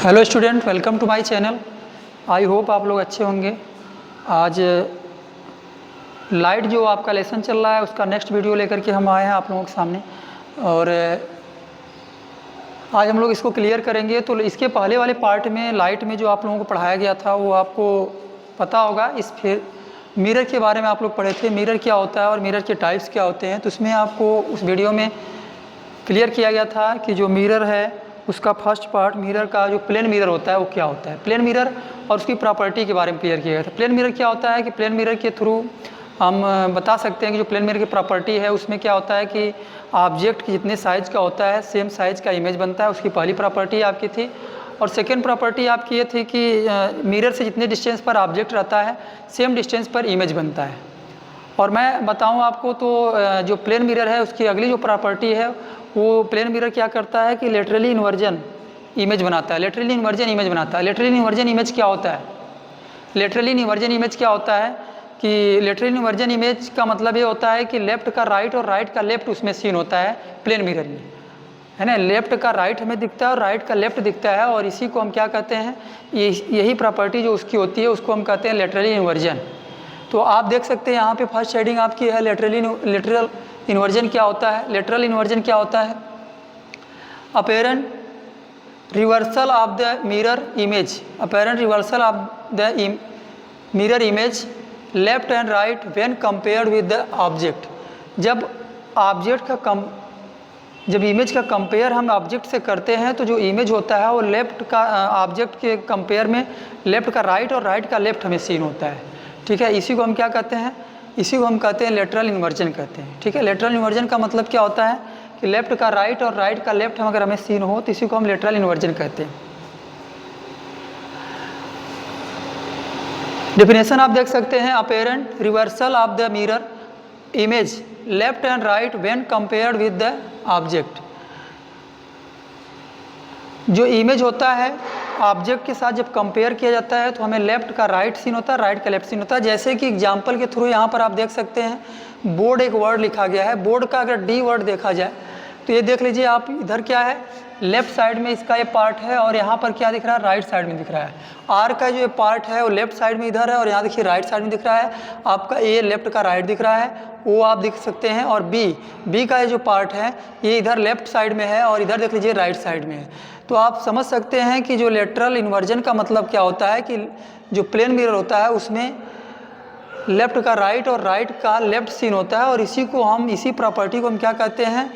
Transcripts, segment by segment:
Hello student, welcome to my channel. I hope आप लोग अच्छे होंगे। आज लाइट जो आपका लेसन चल रहा है उसका नेक्स्ट वीडियो लेकर के हम आए हैं आप लोगों के सामने, और आज हम लोग इसको क्लियर करेंगे। तो इसके पहले वाले पार्ट में लाइट में जो आप लोगों को पढ़ाया गया था वो आपको पता होगा। इस फिर मिरर के बारे में आप लोग पढ़े थे, मिरर क्या होता है और मिरर के टाइप्स क्या होते हैं। तो उसमें आपको उस वीडियो में क्लियर किया गया था कि जो मिरर है उसका फर्स्ट पार्ट, मिरर का जो प्लेन मिरर होता है वो क्या होता है। प्लेन मिरर और उसकी प्रॉपर्टी के बारे में क्लियर किया गया था। प्लेन मिरर क्या होता है कि प्लेन मिरर के थ्रू हम बता सकते हैं कि जो प्लेन मिरर की प्रॉपर्टी है उसमें क्या होता है कि ऑब्जेक्ट की जितने साइज़ का होता है सेम साइज़ का इमेज बनता है। उसकी पहली प्रॉपर्टी आपकी थी। और सेकेंड प्रॉपर्टी आपकी ये थी कि मिरर से जितने डिस्टेंस पर ऑब्जेक्ट रहता है सेम डिस्टेंस पर इमेज बनता है। और मैं बताऊं आपको तो जो प्लेन मिरर है उसकी अगली जो प्रॉपर्टी है वो प्लेन मिरर क्या करता है कि लेटरली इन्वर्जन इमेज बनाता है। लेटरली इन्वर्जन इमेज बनाता है। लेटरली इन्वर्जन इमेज क्या होता है? लेटरली इन्वर्जन इमेज क्या होता है कि लेटरली इन्वर्जन इमेज का मतलब ये होता है कि लेफ्ट का राइट और राइट का लेफ्ट उसमें सीन होता है प्लेन मिरर में, है ना। लेफ्ट का राइट हमें दिखता है और राइट का लेफ्ट दिखता है, और इसी को हम क्या कहते हैं, यही प्रॉपर्टी जो उसकी होती है उसको हम कहते हैं लेटरली इन्वर्जन। तो आप देख सकते हैं यहाँ पे फर्स्ट शेडिंग आपकी है लेटरल इन्वर्जन क्या होता है। लेटरल इन्वर्जन क्या होता है? Apparent reversal of the mirror image, apparent reversal of the mirror image left and right when compared with the object. जब ऑब्जेक्ट का जब इमेज का कंपेयर हम ऑब्जेक्ट से करते हैं तो जो इमेज होता है वो लेफ्ट का ऑब्जेक्ट के कंपेयर में लेफ्ट का राइट और राइट का लेफ्ट हमें सीन होता है। ठीक है, इसी को हम क्या कहते हैं? इसी को हम कहते हैं लेटरल इन्वर्जन कहते हैं। ठीक है, लेटरल इन्वर्जन का मतलब क्या होता है कि लेफ्ट का राइट और राइट का लेफ्ट हम अगर हमें सीन हो तो इसी को हम लेटरल इन्वर्जन कहते हैं। डेफिनेशन आप देख सकते हैं, apparent reversal of the mirror image left and right when compared with the object. जो इमेज होता है ऑब्जेक्ट के साथ जब कंपेयर किया जाता है तो हमें लेफ्ट का राइट सीन होता है, राइट का लेफ्ट सीन होता है। जैसे कि एग्जांपल के थ्रू यहाँ पर आप देख सकते हैं बोर्ड एक वर्ड लिखा गया है। बोर्ड का अगर डी वर्ड देखा जाए तो ये देख लीजिए आप, इधर क्या है, लेफ्ट साइड में इसका ये पार्ट है और यहाँ पर क्या दिख रहा है, राइट साइड में दिख रहा है। आर का जो ये पार्ट है वो लेफ्ट साइड में इधर है और यहाँ देखिए राइट साइड में दिख रहा है। आपका ए लेफ्ट का राइट दिख रहा है, वो आप देख सकते हैं। और बी का ये जो पार्ट है ये इधर लेफ्ट साइड में है और इधर देख लीजिए राइट साइड में है। तो आप समझ सकते हैं कि जो लेटरल इन्वर्जन का मतलब क्या होता है कि जो प्लेन मिरर होता है उसमें लेफ्ट का राइट और राइट का लेफ्ट सीन होता है, और इसी प्रॉपर्टी को हम क्या कहते हैं,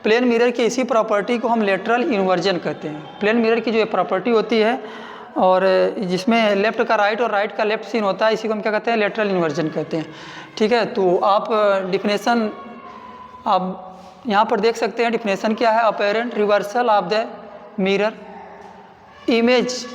प्लेन मिरर की इसी प्रॉपर्टी को हम लेटरल इन्वर्जन कहते हैं। प्लेन मिरर की जो प्रॉपर्टी होती है और जिसमें लेफ्ट का राइट और राइट का लेफ्ट सीन होता है इसी को हम क्या कहते हैं, लेटरल इन्वर्जन कहते हैं। ठीक है, तो आप डिफिनेशन आप यहाँ पर देख सकते हैं। डिफिनेशन क्या है? Apparent reversal of the mirror image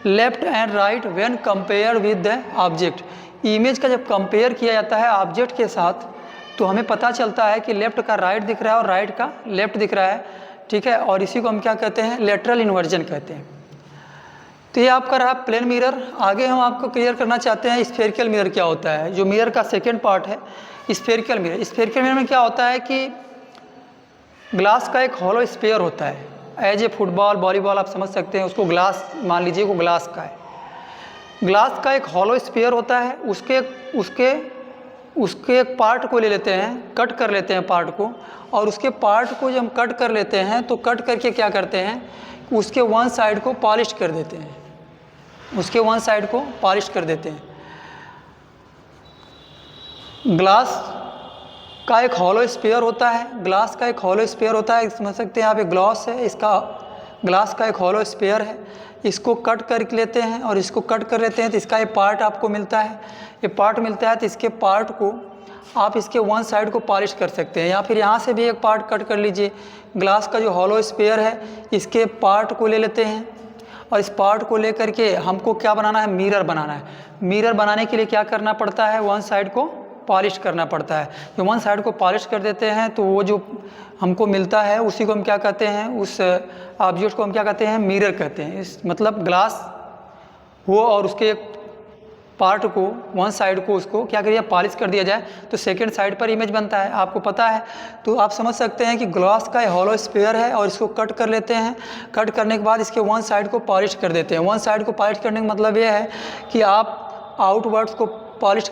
left and right when compare with the object. Image का जब कंपेयर किया जाता है ऑब्जेक्ट के साथ तो हमें पता चलता है कि लेफ्ट का राइट दिख रहा है और राइट का लेफ्ट दिख रहा है। ठीक है, और इसी को हम क्या कहते हैं, लेटरल इन्वर्जन कहते हैं। तो ये आपका रहा प्लेन मिरर। आगे हम आपको क्लियर करना चाहते हैं स्फेरिकल मिरर क्या होता है। जो मिरर का सेकेंड पार्ट है स्फेरिकल मिरर। स्फेरिकल मिरर में क्या होता है कि ग्लास का एक हॉलो स्फीयर होता है। एज ए फुटबॉल वॉलीबॉल आप समझ सकते हैं उसको, ग्लास मान लीजिए वो ग्लास का है। ग्लास का एक हॉलो स्फीयर होता है, उसके एक पार्ट को ले लेते हैं, कट कर लेते हैं पार्ट को, और उसके पार्ट को जब हम कट कर लेते हैं तो कट करके क्या करते हैं, उसके वन साइड को पॉलिश कर देते हैं, उसके वन साइड को पॉलिश कर देते हैं। ग्लास का एक हॉलो स्फीयर होता है, ग्लास का एक हॉलो स्फीयर होता है, समझ सकते हैं यहाँ पे ग्लास है, इसका ग्लास का एक हॉलो स्फीयर है। इसको कट कर लेते हैं और इसको कट कर लेते हैं तो इसका ये पार्ट आपको मिलता है। ये पार्ट मिलता है तो इसके पार्ट को आप इसके वन साइड को पॉलिश कर सकते हैं, या फिर यहाँ से भी एक पार्ट कट कर लीजिए। ग्लास का जो हॉलो स्फीयर है इसके पार्ट को ले लेते हैं और इस पार्ट को लेकर के हमको क्या बनाना है, मिरर बनाना है। मिरर बनाने के लिए क्या करना पड़ता है, वन साइड को पॉलिश करना पड़ता है। जो वन साइड को पॉलिश कर देते हैं तो वो जो हमको मिलता है उसी को हम क्या कहते हैं, उस ऑब्जेक्ट को हम क्या कहते हैं, मिरर कहते हैं। इस मतलब ग्लास हो और उसके एक पार्ट को, वन साइड को उसको क्या करिए पॉलिश कर दिया जाए तो सेकेंड साइड पर इमेज बनता है, आपको पता है। तो आप समझ सकते हैं कि ग्लास का हॉलो स्फीयर है और इसको कट कर लेते हैं। कट करने के बाद इसके वन साइड को पॉलिश कर देते हैं। वन साइड को पॉलिश करने का मतलब ये है कि आप आउटवर्ड्स को पॉलिश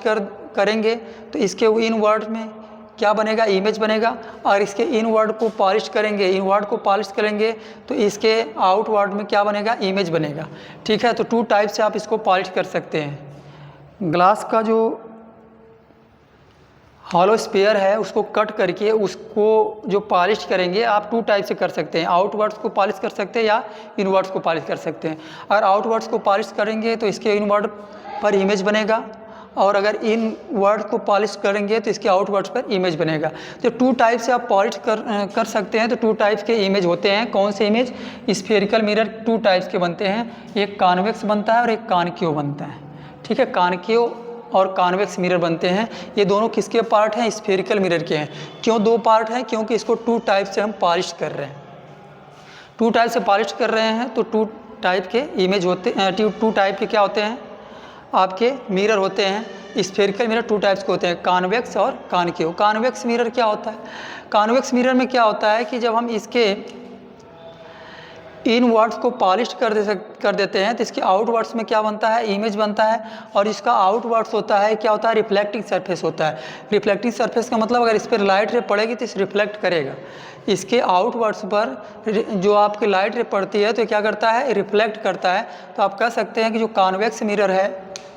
करेंगे तो इसके इनवर्ड में क्या बनेगा, इमेज बनेगा, और इसके इनवर्ड को पॉलिश करेंगे, इनवर्ड को पॉलिश करेंगे तो इसके आउटवर्ड में क्या बनेगा, इमेज बनेगा। ठीक है, तो टू टाइप से आप इसको पॉलिश कर सकते हैं। ग्लास का जो हॉलो स्फीयर है उसको कट करके उसको जो पॉलिश करेंगे आप टू टाइप से कर सकते हैं, आउटवर्ड्स को पॉलिश कर सकते हैं या इनवर्ड्स को पॉलिश कर सकते हैं। अगर आउटवर्ड्स को पॉलिश करेंगे तो इसके इनवर्ड पर इमेज बनेगा, और अगर इन वर्ड को पॉलिश करेंगे तो इसके आउटवर्ड्स पर इमेज बनेगा। तो टू टाइप से आप पॉलिश कर सकते हैं। तो टू टाइप्स के इमेज होते हैं। कौन से image, spherical mirror two types के बनते हैं, एक कॉन्वेक्स बनता है और एक कॉनकेव बनता है। ठीक है, कॉनकेव और कॉन्वेक्स मिरर बनते हैं। ये दोनों किसके पार्ट हैं, स्फेरिकल मिरर के हैं। क्यों दो पार्ट हैं, क्योंकि इसको टू टाइप से हम पॉलिश कर रहे हैं, टू टाइप से पॉलिश कर रहे हैं। तो टू टाइप के इमेज होते हैं, टू टाइप के क्या होते हैं आपके मिरर होते हैं। स्फेरिकल मिरर टू टाइप्स के होते हैं, कॉन्वेक्स और कॉनकेव। कॉन्वेक्स मिरर क्या होता है, कॉन्वेक्स मिरर में क्या होता है कि जब हम इसके इनवर्ड्स को पॉलिश कर देते हैं तो इसके आउटवर्ड्स में क्या बनता है, इमेज बनता है। और इसका आउटवर्ड्स होता है क्या होता है, रिफ्लेक्टिंग सरफेस होता है। रिफ्लेक्टिंग सरफेस का मतलब अगर इस पर लाइट रे पड़ेगी तो इसे रिफ्लेक्ट करेगा। इसके आउटवर्ड्स पर जो आपकी लाइट रे पड़ती है तो क्या करता है, रिफ्लेक्ट करता है। तो आप कह सकते हैं कि जो कॉन्वेक्स मिरर है,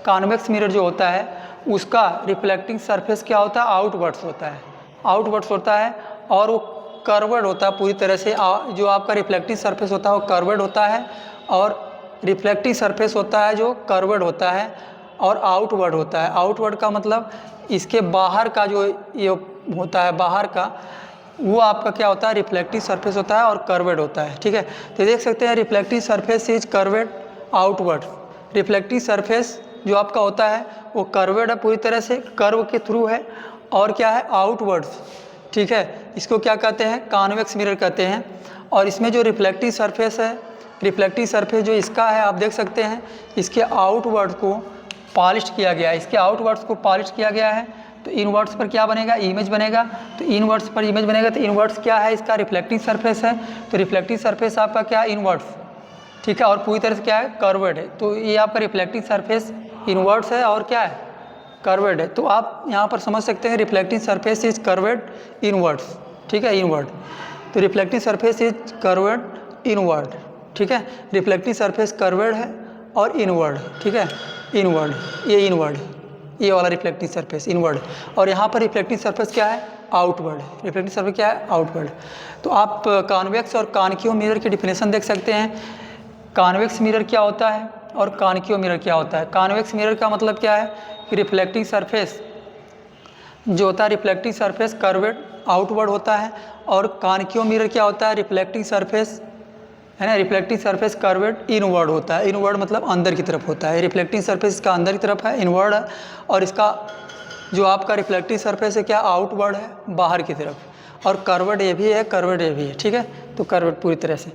कॉन्वेक्स मिरर जो होता है उसका रिफ्लेक्टिंग सरफेस क्या होता है, आउटवर्ड्स होता है, आउटवर्ड्स होता है। और वो कर्वर्ड होता है पूरी तरह से। जो आपका रिफ्लेक्टिंग सरफेस होता है वो कर्वर्ड होता है, और रिफ्लेक्टिंग सरफेस होता है जो कर्वर्ड होता है और आउटवर्ड होता है। आउटवर्ड का मतलब इसके बाहर का जो ये होता है, बाहर का वो आपका क्या होता है, रिफ्लेक्टिव सरफेस होता है और कर्वेड होता है। ठीक है, तो देख सकते हैं reflective surface is curved outward. Reflective surface जो आपका होता है वो कर्वेड है, पूरी तरह से कर्व के थ्रू है, और क्या है, आउटवर्ड्स। ठीक है, इसको क्या कहते हैं, कॉन्वेक्स मिरर कहते हैं। और इसमें जो रिफ्लेक्टिव सरफेस है, रिफ्लेक्टिव सरफेस जो इसका है आप देख सकते हैं इसके आउटवर्ड को पॉलिश किया गया है, इसके आउटवर्ड्स को पॉलिश किया गया है। तो इनवर्ड्स पर क्या बनेगा, इमेज बनेगा। तो इनवर्ड्स पर इमेज बनेगा, तो इनवर्ड्स क्या है, इसका रिफ्लेक्टिव सरफेस है। तो रिफ्लेक्टिव सरफेस आपका क्या है, इनवर्ड्स। ठीक है, और पूरी तरह से क्या है, कर्वेड है। तो ये आपका रिफ्लेक्टिव सरफेस इनवर्ड्स है और क्या है, कर्वेड है। तो आप यहाँ पर समझ सकते हैं reflective surface is curved inwards. ठीक है, इनवर्ड। तो reflective surface is curved inward. ठीक है, रिफ्लेक्टिव सरफेस कर्वेड है और इनवर्ड। ठीक है, इनवर्ड, ये इनवर्ड, ये वाला रिफ्लेक्टिव सरफेस इनवर्ड। और यहाँ पर रिफ्लेक्टिव सरफेस क्या है, आउटवर्ड। रिफ्लेक्टिव सरफेस क्या है, आउटवर्ड। तो आप कॉन्वेक्स और कॉनकेव मिरर की डिफिनेशन देख सकते हैं। कॉन्वेक्स मिरर क्या होता है और कॉनकेव मिरर क्या होता है। कॉन्वेक्स मिरर का मतलब क्या है कि रिफ्लेक्टिव सरफेस जो होता है, रिफ्लेक्टिव सरफेस कर्वेड आउटवर्ड होता है। और कॉनकेव मिरर क्या होता है, रिफ्लेक्टिव सरफेस है ना, रिफ्लेक्टिव सरफेस कर्वेड इनवर्ड होता है। इनवर्ड मतलब अंदर की तरफ होता है। रिफ्लेक्टिव सरफेस इसका अंदर की तरफ है, इनवर्ड है। और इसका जो आपका रिफ्लेक्टिव सरफेस है क्या, आउटवर्ड है, बाहर की तरफ। और कर्वेड ये भी है, कर्वेड ये भी है। ठीक है, तो कर्वेड पूरी तरह से।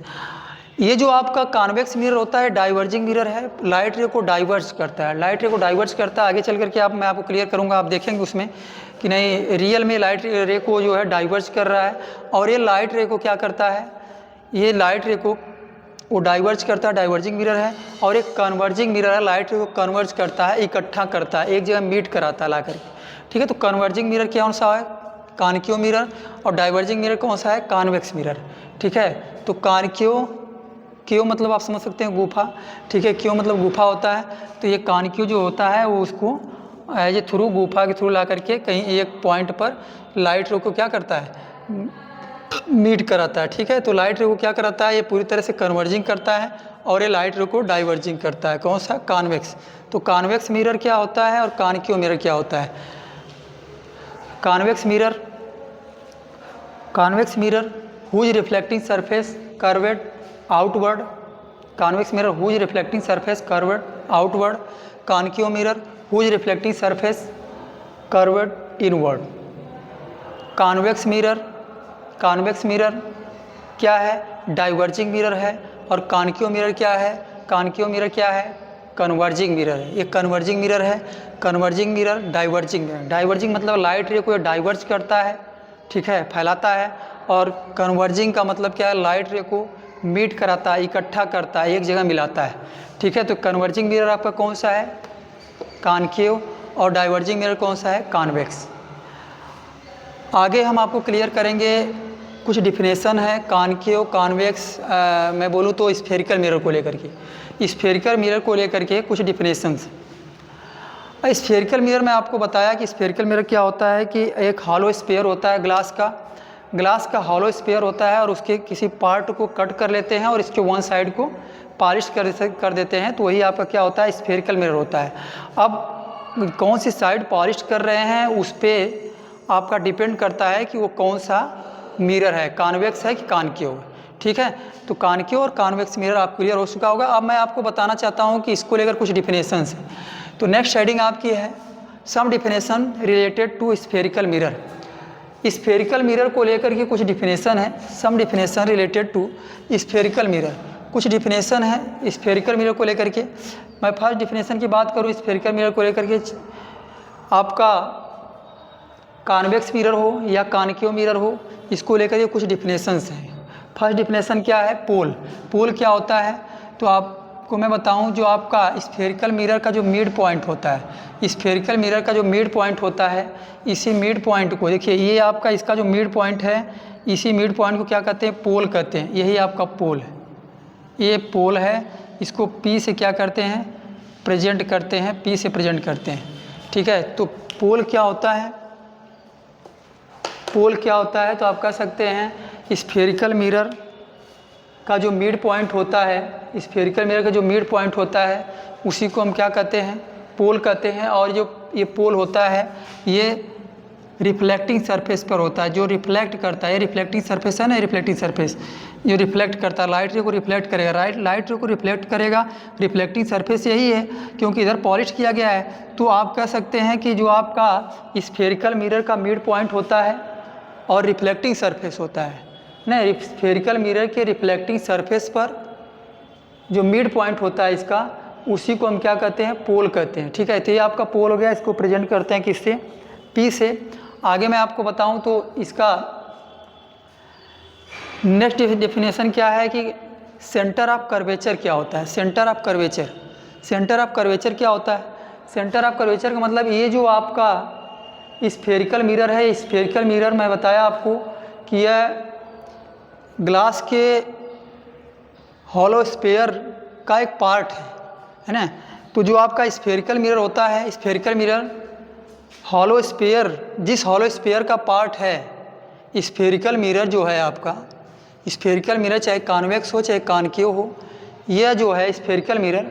ये जो आपका कॉन्वेक्स मिरर होता है डाइवर्जिंग मिरर है, लाइट रे को डाइवर्ज करता है, लाइट रे को डाइवर्ज करता है। आगे चल करके मैं आपको क्लियर करूँगा, आप देखेंगे उसमें कि नहीं रियल में लाइट रे को जो है डाइवर्ज कर रहा है। और ये लाइट रे को क्या करता है, ये लाइट रे को वो डाइवर्ज करता है, डाइवर्जिंग मिरर है। और एक कन्वर्जिंग मिरर है, लाइट रे को कन्वर्ज करता है, इकट्ठा करता है, एक जगह मीट कराता है ला करके। ठीक है, तो कन्वर्जिंग मिरर कौन सा है, कॉनकेव मिरर। और डाइवर्जिंग मिरर कौन सा है, कॉन्वेक्स मिरर। ठीक है, तो कॉनकेव मतलब आप समझ सकते हैं गुफा। ठीक है, क्यों मतलब गुफा होता है। तो ये कॉनकेव जो होता है वो उसको एज ए थ्रू गुफा के थ्रू ला करके कहीं एक पॉइंट पर लाइट रे को क्या करता है, मीट कराता है। ठीक है, तो लाइट रे को क्या कराता है, ये पूरी तरह से कन्वर्जिंग करता है और ये लाइट रे को डाइवर्जिंग करता है। कौन सा, कॉन्वेक्स। तो कॉन्वेक्स मिरर क्या होता है और कॉनकेव मिरर क्या होता है। Convex mirror whose reflecting surface curved outward. Convex mirror whose reflecting surface curved outward. Concave mirror whose reflecting surface curved inward. Convex mirror क्या है, डाइवर्जिंग मिरर है। और कॉनकेव मिरर क्या है, कॉनकेव मिरर क्या है, कन्वर्जिंग मिरर है, ये कन्वर्जिंग मिरर है। Converging mirror, diverging mirror. Diverging मतलब लाइट रे को डाइवर्ज करता है, ठीक है, फैलाता है। और कन्वर्जिंग का मतलब क्या है, लाइट रे को मीट कराता है, इकट्ठा करता है, एक जगह मिलाता है, ठीक है। तो कन्वर्जिंग मिरर आपका कौन सा है, कॉनकेव, और डाइवर्जिंग मिरर कौन सा है, कॉन्वेक्स। आगे हम आपको क्लियर करेंगे, कुछ डिफिनेशन है कॉनकेव, कॉन्वेक्स, मैं बोलूँ तो स्फेरिकल मिरर को लेकर के, स्फेरिकल मिरर को लेकर के कुछ डिफिनेशंस। स्फेरिकल मिरर में आपको बताया कि स्फेरिकल मिरर क्या होता है कि एक हॉलो स्फीयर होता है ग्लास का हॉलो स्फीयर होता है, और उसके किसी पार्ट को कट कर लेते हैं और इसके वन साइड को पॉलिश कर देते हैं, तो वही आपका क्या होता है, स्फेरिकल मिरर होता है। अब कौन सी साइड पॉलिश कर रहे हैं उस पर आपका डिपेंड करता है कि वो कौन सा मिरर है, कॉन्वेक्स है कि कॉनकेव, ठीक है। तो कॉनकेव और कॉन्वेक्स मिरर आप क्लियर हो चुका होगा। अब मैं आपको बताना चाहता हूँ कि इसको लेकर कुछ डिफिनेशंस हैं। तो नेक्स्ट हेडिंग आपकी है some definition related to spherical mirror. Spherical mirror को लेकर के कुछ डिफिनेशन है, some definition related to spherical mirror. कुछ डिफिनेशन है स्फेरिकल मिरर को लेकर के। मैं फर्स्ट डिफिनेशन की बात करूँ स्फेरिकल मिरर को लेकर के, आपका कॉन्वेक्स मिरर हो या कॉनकेव मिरर हो, इसको लेकर के कुछ डिफिनेशंस हैं। फर्स्ट डिफिनेशन क्या है, पोल क्या होता है, तो आपको मैं बताऊं, जो आपका स्फेरिकल मिरर का जो मिड पॉइंट होता है, स्फेरिकल मिरर का जो मिड पॉइंट होता है, इसी मिड पॉइंट को देखिए, ये आपका इसका जो मिड पॉइंट है, इसी मिड पॉइंट को क्या कहते हैं, पोल कहते हैं। यही आपका पोल है, ये पोल है। इसको पी से क्या करते हैं, प्रेजेंट करते हैं, पी से प्रेजेंट करते हैं, ठीक है। तो पोल क्या होता है, पोल क्या होता है, तो आप कह सकते हैं स्फेरिकल मिरर का जो मिड पॉइंट होता है, स्फेरिकल मिरर का जो मिड पॉइंट होता है, उसी को हम क्या कहते हैं, पोल कहते हैं। और जो ये पोल होता है, ये रिफ्लेक्टिंग सरफेस पर होता है, जो रिफ्लेक्ट करता है, ये रिफ्लेक्टिंग सरफेस है ना, रिफ्लेक्टिंग सरफेस जो रिफ्लेक्ट करता है, लाइट रे को रिफ्लेक्ट करेगा, लाइट रे को रिफ्लेक्ट करेगा। रिफ्लेक्टिंग सरफेस यही है, क्योंकि इधर पॉलिश किया गया है। तो आप कह सकते हैं कि जो आपका स्फेरिकल मिरर का मिड पॉइंट होता है और रिफ्लेक्टिंग सरफेस होता है ना, स्फेरिकल मिरर के रिफ्लेक्टिंग सरफेस पर जो मिड पॉइंट होता है इसका, उसी को हम क्या कहते हैं, पोल कहते हैं, ठीक है। तो ये आपका पोल हो गया, इसको प्रेजेंट करते हैं किससे, पी से। आगे मैं आपको बताऊं तो इसका नेक्स्ट डेफिनेशन क्या है कि सेंटर ऑफ कर्वेचर क्या होता है। Centre of curvature, centre of curvature क्या होता है, सेंटर ऑफ कर्वेचर का मतलब ये जो आपका स्फेरिकल मिरर है, स्फेरिकल मिरर मैं बताया आपको कि यह ग्लास के हॉलो स्फीयर का एक पार्ट है ना। तो जो आपका स्फेरिकल मिरर होता है, स्फेरिकल मिरर हॉलो स्फीयर, जिस हॉलो स्फीयर का पार्ट है, स्फेरिकल मिरर जो है आपका, स्फेरिकल मिरर चाहे कॉन्वेक्स हो चाहे कॉनकेव हो, यह जो है स्फेरिकल मिरर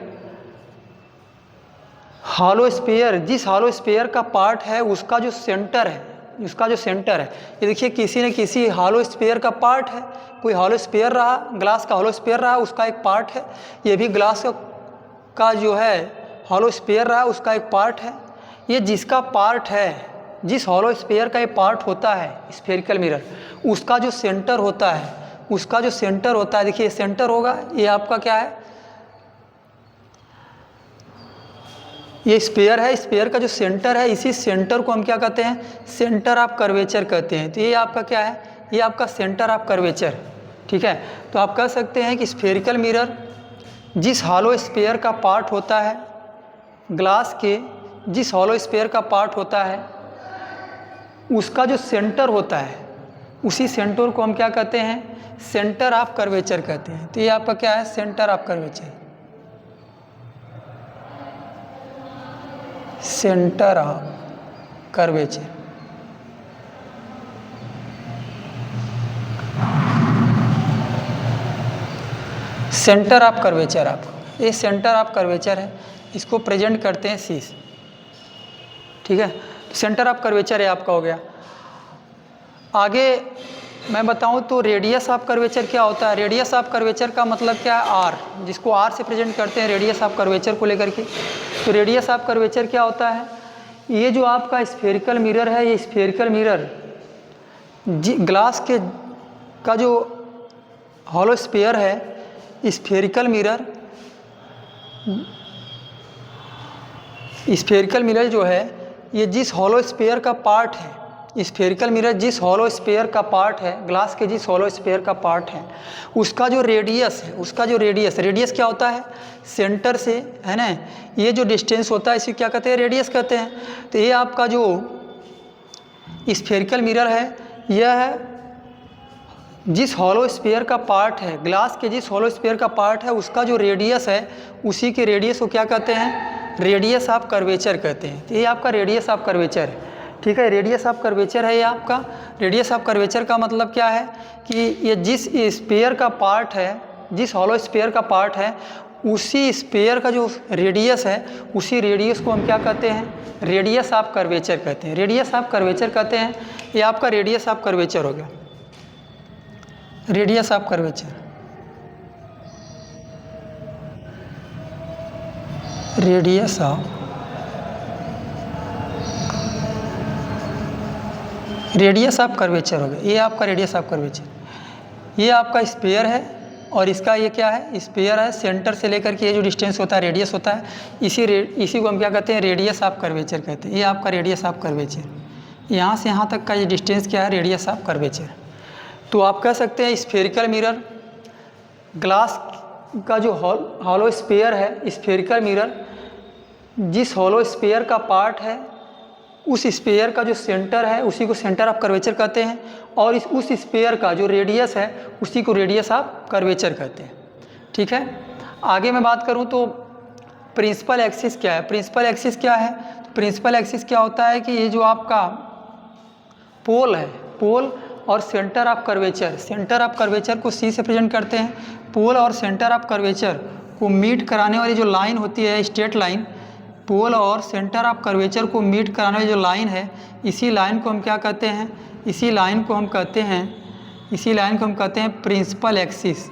हॉलो स्फीयर, जिस हॉलो स्फीयर का पार्ट है उसका जो सेंटर है, उसका जो सेंटर है, ये देखिए किसी न किसी हॉलो स्फीयर का पार्ट है, कोई हॉलो स्फीयर रहा, ग्लास का हॉलो स्फीयर रहा, उसका एक पार्ट है। ये भी ग्लास का जो है हॉलो स्फीयर रहा, उसका एक पार्ट है। ये जिसका पार्ट है, जिस हॉलो स्फीयर का ये पार्ट होता है स्फेरिकल मिरर, उसका जो सेंटर होता है, उसका जो सेंटर होता है, देखिए सेंटर होगा, ये आपका क्या है, ये स्फीयर है, स्फीयर का जो सेंटर है, इसी सेंटर को हम क्या कहते हैं, सेंटर ऑफ कर्वेचर कहते हैं। तो ये आपका क्या है, ये आपका सेंटर ऑफ कर्वेचर, ठीक है। तो आप कह सकते हैं कि स्फेरिकल मिरर जिस हॉलो स्फीयर का पार्ट होता है, ग्लास के जिस हॉलो स्फीयर का पार्ट होता है, उसका जो सेंटर होता है, उसी सेंटर को हम क्या कहते हैं, सेंटर ऑफ कर्वेचर कहते हैं। तो ये आपका क्या है, centre of curvature, centre of curvature. Centre of curvature, आपका ये सेंटर ऑफ कर्वेचर है, इसको प्रेजेंट करते हैं सी से, ठीक है। सेंटर ऑफ कर्वेचर है आपका, हो गया। आगे मैं बताऊं तो रेडियस ऑफ कर्वेचर क्या होता है। रेडियस ऑफ कर्वेचर का मतलब क्या है, आर, जिसको आर से प्रेजेंट करते हैं रेडियस ऑफ कर्वेचर को लेकर के। तो रेडियस ऑफ कर्वेचर क्या होता है, ये जो आपका स्फेरिकल मिरर है, ये स्फेरिकल मिरर ग्लास के का जो हॉलो स्फीयर है, स्फेरिकल मिरर स्फेरिकल मिरर जो है ये जिस हॉलो स्फीयर का पार्ट है, स्फेरिकल मिरर जिस हॉलो स्फीयर का पार्ट है, ग्लास के जिस हॉलो स्फीयर का पार्ट है, उसका जो रेडियस है, उसका जो रेडियस क्या होता है, सेंटर से, है ना, ये जो डिस्टेंस होता है इसे क्या कहते हैं, रेडियस कहते हैं। तो ये आपका जो स्फेरिकल मिरर है यह है जिस हॉलो स्फीयर का पार्ट है, ग्लास के जिस हॉलो स्फीयर का पार्ट है उसका जो रेडियस है, उसी के रेडियस को क्या कहते हैं, रेडियस ऑफ कर्वेचर कहते हैं। तो ये आपका रेडियस ऑफ कर्वेचर है, ठीक है, रेडियस ऑफ कर्वेचर है ये आपका। रेडियस ऑफ कर्वेचर का मतलब क्या है कि ये जिस स्फीयर का पार्ट है, जिस हॉलो स्फीयर का पार्ट है, उसी स्फीयर का जो रेडियस है, उसी रेडियस को हम क्या कहते हैं, रेडियस ऑफ कर्वेचर कहते हैं, रेडियस ऑफ कर्वेचर कहते हैं। ये आपका रेडियस ऑफ कर्वेचर हो गया, radius of curvature, radius of curvature हो गया, ये आपका रेडियस ऑफ कर्वेचर। ये आपका स्फीयर है और इसका ये क्या है, स्फीयर है, सेंटर से लेकर के ये जो डिस्टेंस होता है, रेडियस होता है, इसी को हम क्या कहते हैं, रेडियस ऑफ कर्वेचर कहते हैं। ये आपका रेडियस ऑफ कर्वेचर, यहाँ से यहाँ तक का ये डिस्टेंस क्या है, रेडियस ऑफ कर्वेचर। तो आप कह सकते हैं स्फेरिकल मिरर, ग्लास का जो हॉलो स्फीयर है, स्फेरिकल मिरर जिस हॉलो स्फीयर का पार्ट है, उस स्फीयर का जो सेंटर है उसी को सेंटर ऑफ कर्वेचर कहते हैं, और उस स्फीयर का जो रेडियस है उसी को रेडियस ऑफ कर्वेचर कहते हैं, ठीक है। आगे मैं बात करूं तो प्रिंसिपल एक्सिस क्या है, प्रिंसिपल एक्सिस क्या है, तो प्रिंसिपल एक्सिस क्या होता है कि ये जो आपका पोल है, पोल और centre of curvature, centre of curvature को सी से प्रेजेंट करते हैं। पोल और सेंटर ऑफ कर्वेचर को मीट कराने वाली जो लाइन होती है, स्ट्रेट लाइन, पोल और सेंटर ऑफ कर्वेचर को मीट कराने वाली जो लाइन है, इसी लाइन को हम क्या कहते हैं, इसी लाइन को हम कहते हैं प्रिंसिपल एक्सिस।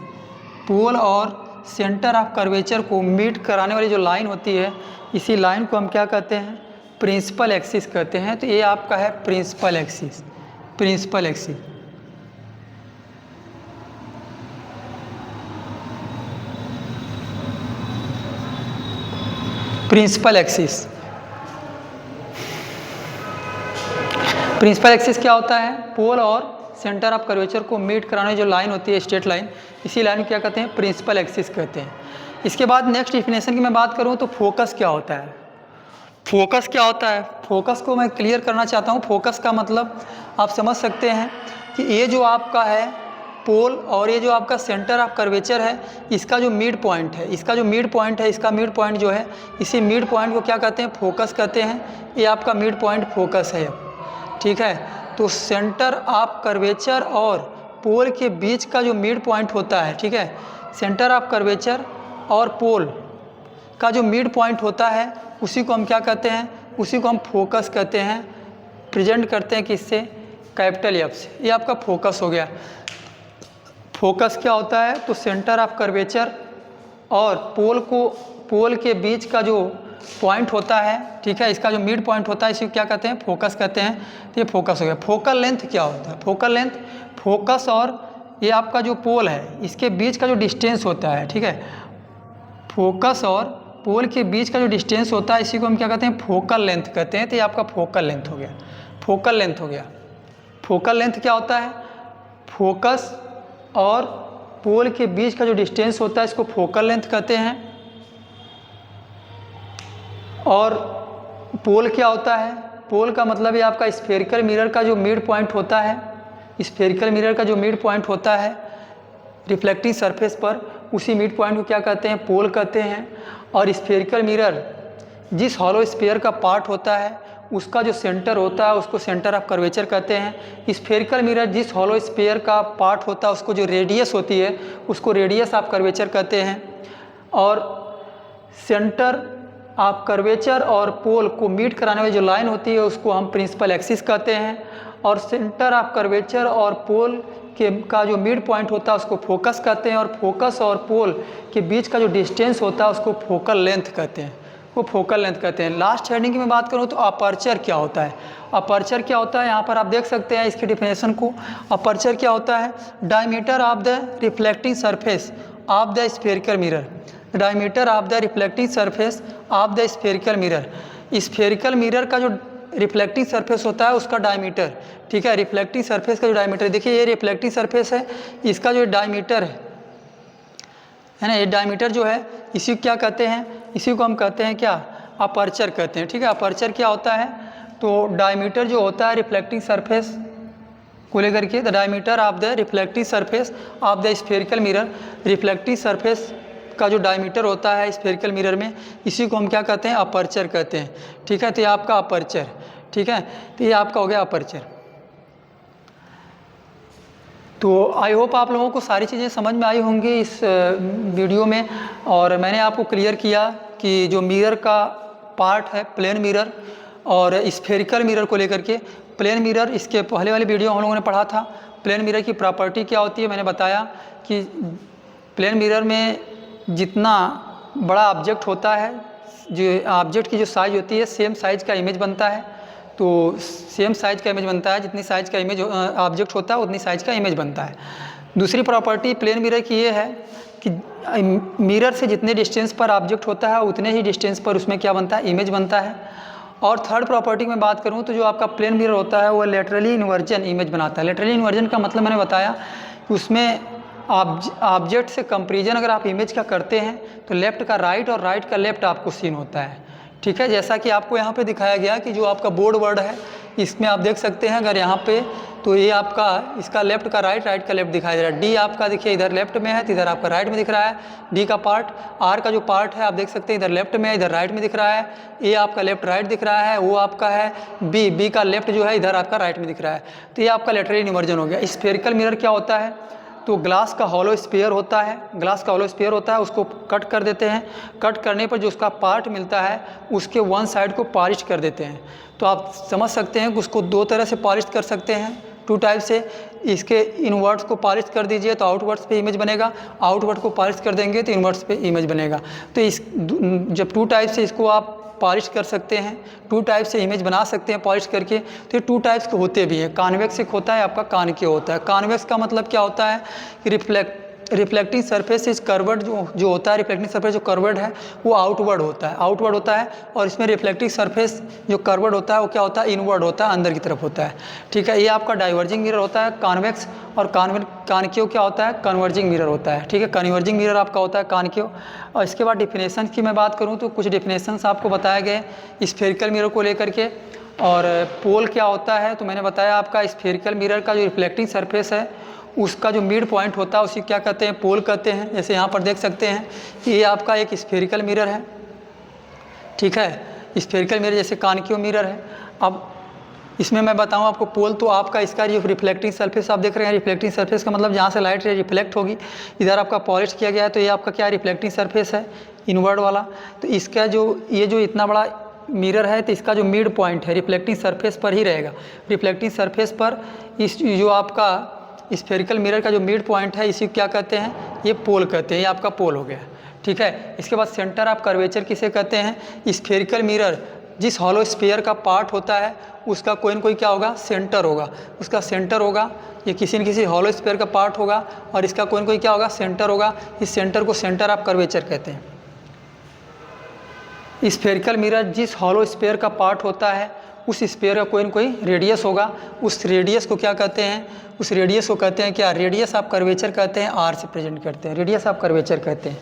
पोल और सेंटर ऑफ कर्वेचर को मीट कराने वाली जो लाइन होती है, इसी लाइन को हम क्या कहते हैं, प्रिंसिपल एक्सिस कहते हैं। तो ये आपका है principal axis, principal axis. Principal axis, principal axis क्या होता है, पोल और सेंटर ऑफ कर्वेचर को मीट कराने जो लाइन होती है, स्ट्रेट लाइन, इसी लाइन को क्या कहते हैं, प्रिंसिपल एक्सिस कहते हैं। इसके बाद नेक्स्ट डिफिनेशन की मैं बात करूं तो फोकस क्या होता है, फोकस क्या होता है, फोकस को मैं क्लियर करना चाहता हूं। फोकस का मतलब आप समझ सकते हैं कि ये जो आपका है पोल और ये जो आपका सेंटर ऑफ कर्वेचर है, इसका जो मिड पॉइंट है, इसका जो मिड पॉइंट है, इसका मिड पॉइंट जो है, इसी मिड पॉइंट को क्या कहते हैं, फोकस कहते हैं। ये आपका मिड पॉइंट फोकस है, ठीक है। तो सेंटर ऑफ कर्वेचर और पोल के बीच का जो मिड पॉइंट होता है, ठीक है, सेंटर ऑफ कर्वेचर और पोल का जो मिड पॉइंट होता है, उसी को हम क्या कहते हैं, उसी को हम फोकस कहते हैं। प्रेजेंट करते हैं किससे, कैपिटल एफ से। ये आपका फोकस हो गया। फोकस क्या होता है, तो सेंटर ऑफ कर्वेचर और पोल के बीच का जो पॉइंट होता है, ठीक है, इसका जो मिड पॉइंट होता है, इसी को क्या कहते हैं, फोकस कहते हैं। तो ये फोकस हो गया। फोकल लेंथ क्या होता है, फोकल लेंथ, फोकस और ये आपका जो पोल है, इसके बीच का जो डिस्टेंस होता है, ठीक है, फोकस और पोल के बीच का जो डिस्टेंस होता है, इसी को हम क्या कहते हैं, फोकल लेंथ कहते हैं। तो ये आपका फोकल लेंथ हो गया, फोकल लेंथ हो गया। फोकल लेंथ क्या होता है, फोकस और पोल के बीच का जो डिस्टेंस होता है, इसको फोकल लेंथ कहते हैं। और पोल क्या होता है, पोल का मतलब ये आपका स्फेरिकल मिरर का जो मिड पॉइंट होता है, स्फेरिकल मिरर का जो मिड पॉइंट होता है रिफ्लेक्टिंग सरफेस पर, उसी मिड पॉइंट को क्या कहते हैं, पोल कहते हैं। और स्फेरिकल मिरर जिस हॉलो स्फीयर का पार्ट होता है, उसका जो सेंटर होता है, उसको सेंटर ऑफ कर्वेचर कहते हैं। स्फेरिकल मिरर जिस हॉलो स्फीयर का पार्ट होता है, उसको जो रेडियस होती है, उसको रेडियस ऑफ कर्वेचर कहते हैं। और सेंटर ऑफ कर्वेचर और पोल को मीट कराने वाली जो लाइन होती है, उसको हम प्रिंसिपल एक्सिस कहते हैं। और सेंटर ऑफ कर्वेचर और पोल का जो मिड पॉइंट होता है, उसको फोकस कहते हैं। और फोकस और पोल के बीच का जो डिस्टेंस होता है, उसको फोकल लेंथ कहते हैं, वो फोकल लेंथ कहते हैं। लास्ट हेडिंग की मैं बात करूँ तो अपर्चर क्या होता है, अपर्चर क्या होता है, यहाँ पर आप देख सकते हैं इसकी डिफिनेशन को। अपर्चर क्या होता है, diameter of the reflecting surface of the spherical mirror, diameter of the reflecting surface of the spherical mirror. Spherical mirror का जो रिफ्लेक्टिंग सरफेस होता है उसका डायमीटर, ठीक है, रिफ्लेक्टिंग सरफेस का जो डायमीटर, देखिए ये रिफ्लेक्टिंग सरफेस है, इसका जो डायमीटर है ना, ये डायमीटर जो है इसी को क्या कहते हैं, इसी को हम कहते हैं क्या, अपर्चर कहते हैं, ठीक है। अपर्चर क्या होता है, तो डायमीटर जो होता है रिफ्लेक्टिंग सरफेस को लेकर के, the diameter of the reflecting surface of the spherical mirror, reflecting surface का जो डायमीटर होता है स्फेरिकल मिरर में, इसी को हम क्या कहते हैं, अपर्चर कहते हैं, ठीक है। तो ये आपका अपर्चर, ठीक है, तो ये आपका हो गया अपर्चर। तो आई होप आप लोगों को सारी चीज़ें समझ में आई होंगी इस वीडियो में, और मैंने आपको क्लियर किया कि जो मिरर का पार्ट है प्लेन मिरर और स्फेरिकल मिरर को लेकर के। प्लेन मिरर, इसके पहले वाली वीडियो हम लोगों ने पढ़ा था, प्लेन मिरर की प्रॉपर्टी क्या होती है, मैंने बताया कि प्लेन मिरर में जितना बड़ा ऑब्जेक्ट होता है, जो ऑब्जेक्ट की जो साइज़ होती है सेम साइज़ का इमेज बनता है, तो सेम साइज़ का इमेज बनता है, जितनी साइज़ का इमेज ऑब्जेक्ट होता है उतनी साइज़ का इमेज बनता है। दूसरी प्रॉपर्टी प्लेन मिरर की ये है कि मिरर से जितने डिस्टेंस पर ऑब्जेक्ट होता है उतने ही डिस्टेंस पर उसमें क्या बनता है, इमेज बनता है। और थर्ड प्रॉपर्टी में बात करूँ तो जो आपका प्लेन मिरर होता है वो लेटरली इन्वर्जन इमेज बनाता है। लेटरली इन्वर्जन का मतलब मैंने बताया कि उसमें ऑब्जेक्ट से कंपेरिजन अगर आप इमेज का करते हैं तो लेफ़्ट का राइट और राइट का लेफ़्ट आपको सीन होता है, ठीक है। जैसा कि आपको यहाँ पे दिखाया गया कि जो आपका बोर्ड वर्ड है इसमें आप देख सकते हैं, अगर यहाँ पे तो ये आपका इसका लेफ़्ट का राइट, राइट का लेफ़्ट दिखाई दे रहा है। डी आपका देखिए इधर लेफ़्ट में है तो इधर आपका राइट में दिख रहा है डी का पार्ट। आर का जो पार्ट है आप देख सकते हैं इधर लेफ़्ट में है, इधर राइट में दिख रहा है। ए आपका लेफ़्ट राइट दिख रहा है, वो आपका है बी का लेफ़्ट जो है इधर आपका राइट में दिख रहा है। तो ये आपका लेटरली इन्वर्जन हो गया। स्फेरिकल मिरर क्या होता है, तो ग्लास का हॉलो स्फीयर होता है, ग्लास का हॉलो स्फीयर होता है, उसको कट कर देते हैं, कट करने पर जो उसका पार्ट मिलता है उसके वन साइड को पॉलिश कर देते हैं। तो आप समझ सकते हैं कि उसको दो तरह से पॉलिश कर सकते हैं, टू टाइप से। इसके इनवर्ट्स को पॉलिश कर दीजिए तो आउटवर्ड्स पे इमेज बनेगा, आउटवर्ड को पॉलिश कर देंगे तो इनवर्ट्स पे इमेज बनेगा। तो इस जब टू टाइप से इसको आप पॉलिश कर सकते हैं, टू टाइप से इमेज बना सकते हैं पॉलिश करके, तो ये टू टाइप्स के होते भी हैं। कॉन्वेक्स एक होता है, आपका कॉनकेव होता है। कॉन्वेक्स का मतलब क्या होता है कि रिफ्लेक्टिंग सरफेस इज कर्वर्ड, जो होता है रिफ्लेक्टिंग सरफेस जो कर्वर्ड है वो आउटवर्ड होता है, आउटवर्ड होता है। और इसमें रिफ्लेक्टिंग सरफेस जो कर्वर्ड होता है वो क्या होता है, इनवर्ड होता है, अंदर की तरफ होता है, ठीक है। ये आपका डाइवर्जिंग मिरर होता है कॉन्वेक्स, और कॉनकेव क्या होता है, कन्वर्जिंग मिरर होता है, ठीक है। कन्वर्जिंग मिरर आपका होता है कॉनकेव। और इसके बाद डिफिनेशन की मैं बात करूँ तो कुछ डिफिनेशंस आपको बताए गए स्फेरिकल मिरर को लेकर के। और पोल क्या होता है, तो मैंने बताया आपका स्फेरिकल मिरर का जो रिफ्लेक्टिंग सरफेस है उसका जो मिड पॉइंट होता है उसी क्या कहते हैं, पोल कहते हैं। जैसे यहाँ पर देख सकते हैं कि ये आपका एक स्फेरिकल मिरर है, ठीक है, स्फेरिकल मिरर जैसे कॉनकेव मिरर है। अब इसमें मैं बताऊँ आपको पोल, तो आपका इसका जो रिफ्लेक्टिंग सरफेस आप देख रहे हैं, रिफ्लेक्टिंग सरफेस का मतलब जहाँ से लाइट रिफ्लेक्ट होगी इधर आपका पॉलिश किया गया है, तो ये आपका क्या रिफ्लेक्टिंग सरफेस है, इनवर्ड वाला। तो इसका जो ये जो इतना बड़ा मिरर है तो इसका जो मिड पॉइंट है रिफ्लेक्टिंग सरफेस पर ही रहेगा। रिफ्लेक्टिंग सरफेस पर इस जो आपका स्फेरिकल मिरर का जो मिड पॉइंट है इसी को क्या कहते हैं, ये पोल कहते हैं, ये आपका पोल हो गया, ठीक है। इसके बाद सेंटर ऑफ कर्वेचर किसे कहते हैं, स्फेरिकल मिरर जिस हॉलो स्फीयर का पार्ट होता है उसका कोई न कोई क्या होगा, सेंटर होगा, उसका सेंटर होगा। ये किसी न किसी हॉलो स्फीयर का पार्ट होगा और इसका कोई न कोई क्या होगा, सेंटर होगा। इस सेंटर को सेंटर ऑफ कर्वेचर कहते हैं। स्फेरिकल मिरर जिस हॉलो स्फीयर का पार्ट होता है उस स्फीयर का कोई न कोई रेडियस होगा, उस रेडियस को क्या कहते हैं, उस रेडियस को कहते हैं क्या, रेडियस ऑफ कर्वेचर कहते हैं, आर से प्रेजेंट करते हैं, रेडियस ऑफ कर्वेचर कहते हैं।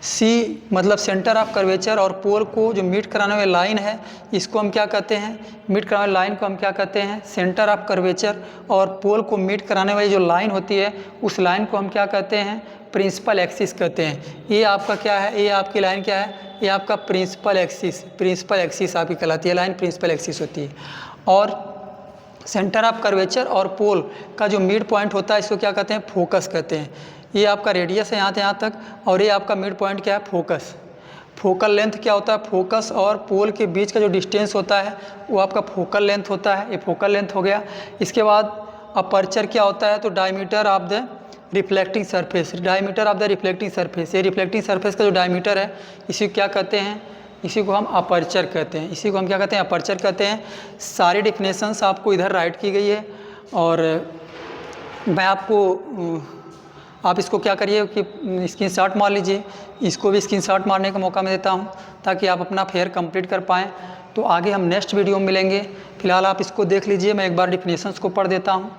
सी मतलब सेंटर ऑफ कर्वेचर, और पोल को जो मीट कराने वाली लाइन है इसको हम क्या कहते हैं, मीट कराने वाली लाइन को हम क्या कहते हैं, सेंटर ऑफ कर्वेचर। और पोल को मीट कराने वाली जो लाइन होती है उस लाइन को हम क्या कहते हैं, प्रिंसिपल एक्सिस कहते हैं। ये आपका क्या है, ये आपकी लाइन क्या है, ये आपका प्रिंसिपल एक्सिस आपकी कहलाती है, लाइन प्रिंसिपल एक्सिस होती है। और सेंटर ऑफ कर्वेचर और पोल का जो मिड पॉइंट होता है इसको क्या कहते हैं, फोकस कहते हैं। ये आपका रेडियस है यहाँ से यहाँ तक, और ये आपका मिड पॉइंट क्या है, फोकस। फोकल लेंथ क्या होता है, फोकस और पोल के बीच का जो डिस्टेंस होता है वो आपका फोकल लेंथ होता है, ये फोकल लेंथ हो गया। इसके बाद अपर्चर क्या होता है, तो diameter of the reflecting surface, diameter of the reflecting surface, ये रिफ्लेक्टिंग सरफेस का जो डायमीटर है इसी को क्या कहते हैं, इसी को हम अपर्चर कहते हैं, इसी को हम क्या कहते हैं, अपर्चर कहते हैं। सारी डिफिनेशंस आपको इधर राइट की गई है। और मैं आपको आप इसको क्या करिए कि स्क्रीनशॉट मार लीजिए, इसको भी स्क्रीनशॉट मारने का मौका मैं देता हूं ताकि आप अपना फेयर कंप्लीट कर पाएँ। तो आगे हम नेक्स्ट वीडियो में मिलेंगे। फिलहाल आप इसको देख लीजिए, मैं एक बार डिफिनेशंस को पढ़ देता हूँ।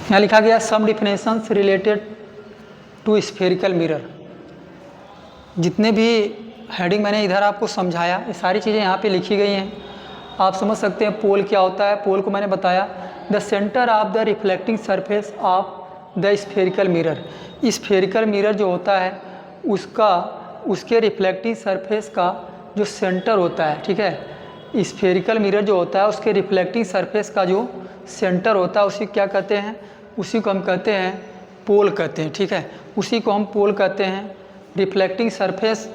यहाँ लिखा गया some definitions related to spherical mirror. जितने भी हेडिंग मैंने इधर आपको समझाया, ये सारी चीज़ें यहाँ पे लिखी गई हैं। आप समझ सकते हैं पोल क्या होता है। पोल को मैंने बताया, the centre of the reflecting surface of the spherical mirror. Spherical mirror जो होता है उसके रिफ्लेक्टिंग सरफेस का जो सेंटर होता है, ठीक है, स्फेरिकल मिरर जो होता है उसके रिफ्लेक्टिंग सरफेस का जो सेंटर होता है उसी क्या कहते हैं, उसी को हम कहते हैं पोल कहते हैं, ठीक है, उसी को हम पोल कहते हैं। रिफ्लेक्टिंग सरफेस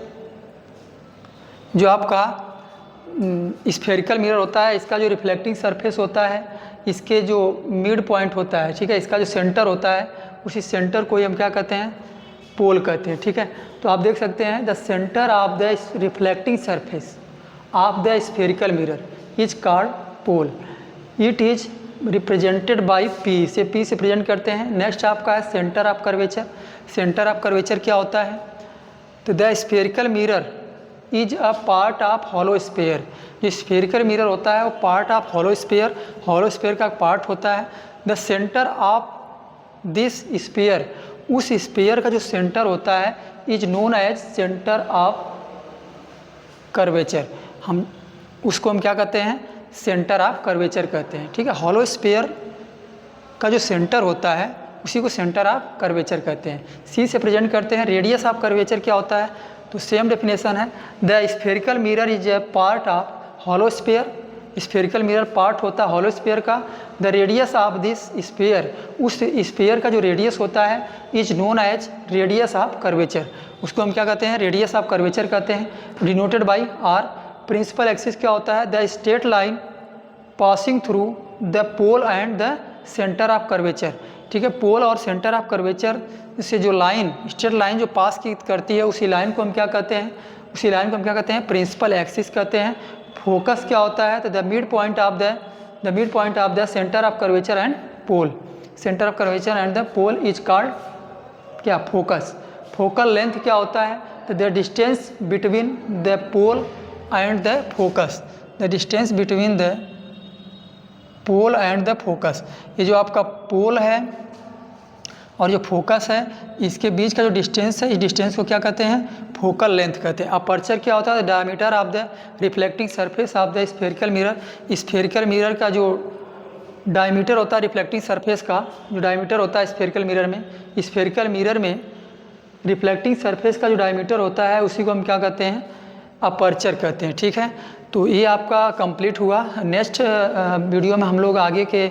जो आपका स्फेरिकल मिरर होता है, इसका जो रिफ्लेक्टिंग सरफेस होता है, इसके जो मिड पॉइंट होता है, ठीक है, इसका जो सेंटर होता है, उसी सेंटर को ही हम क्या कहते हैं, पोल कहते हैं, ठीक है। तो आप देख सकते हैं the centre of the reflecting surface of the spherical mirror is called pole. It is represented by P, से पी से प्रेजेंट करते हैं। नेक्स्ट आपका है centre of curvature. Centre of curvature क्या होता है, तो the spherical mirror is a part of hollow sphere. जो स्फेरिकल मिरर होता है वो पार्ट ऑफ हॉलो स्फीयर का पार्ट होता है। The centre of this sphere, उस स्फीयर का जो सेंटर होता है is known as centre of curvature. हम उसको हम क्या कहते हैं, सेंटर ऑफ कर्वेचर कहते हैं, ठीक है। हॉलो स्फीयर का जो सेंटर होता है उसी को सेंटर ऑफ कर्वेचर कहते हैं। सी से प्रेजेंट करते हैं। रेडियस ऑफ कर्वेचर क्या होता है, तो सेम डेफिनेशन है, the spherical mirror is a part of hollow sphere. Spherical mirror part होता है हॉलो स्फीयर का। The radius of this sphere, उस स्फीयर का जो रेडियस होता है is known as radius of curvature. उसको हम क्या कहते हैं, रेडियस ऑफ कर्वेचर कहते हैं, denoted by R. Principal axis क्या होता है, the straight line passing through the pole and the centre of curvature, ठीक है। पोल और सेंटर ऑफ कर्वेचर से जो लाइन, स्ट्रेट लाइन जो पास की करती है, उसी लाइन को हम क्या कहते हैं, उसी लाइन को हम क्या कहते हैं, प्रिंसिपल एक्सिस कहते हैं। फोकस क्या होता है, तो the mid point of the centre of curvature and pole. Centre of curvature and the pole is called क्या, फोकस। फोकल लेंथ क्या होता है, तो the distance between the pole and the focus. The distance between the pole and the focus, ये जो आपका पोल है और जो फोकस है, इसके बीच का जो डिस्टेंस है, इस डिस्टेंस को क्या कहते हैं, फोकल लेंथ कहते हैं। अपर्चर क्या होता है, diameter of the reflecting surface of the spherical mirror. Spherical mirror का जो डायमीटर होता है, रिफ्लेक्टिंग सरफेस का जो डायमीटर होता है स्फेरिकल मिरर में, स्फेरिकल मिरर में रिफ्लेक्टिंग सरफेस का जो डायमीटर होता है उसी को हम क्या कहते हैं, अपर्चर कहते हैं, ठीक है। तो ये आपका कंप्लीट हुआ। नेक्स्ट वीडियो में हम लोग आगे के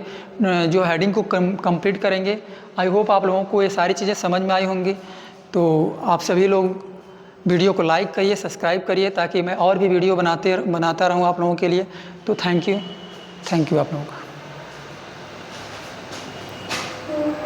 जो हेडिंग को कंप्लीट करेंगे। आई होप आप लोगों को ये सारी चीज़ें समझ में आई होंगी। तो आप सभी लोग वीडियो को लाइक करिए, सब्सक्राइब करिए, ताकि मैं और भी वीडियो बनाता रहूँ आप लोगों के लिए। तो थैंक यू आप लोगों का।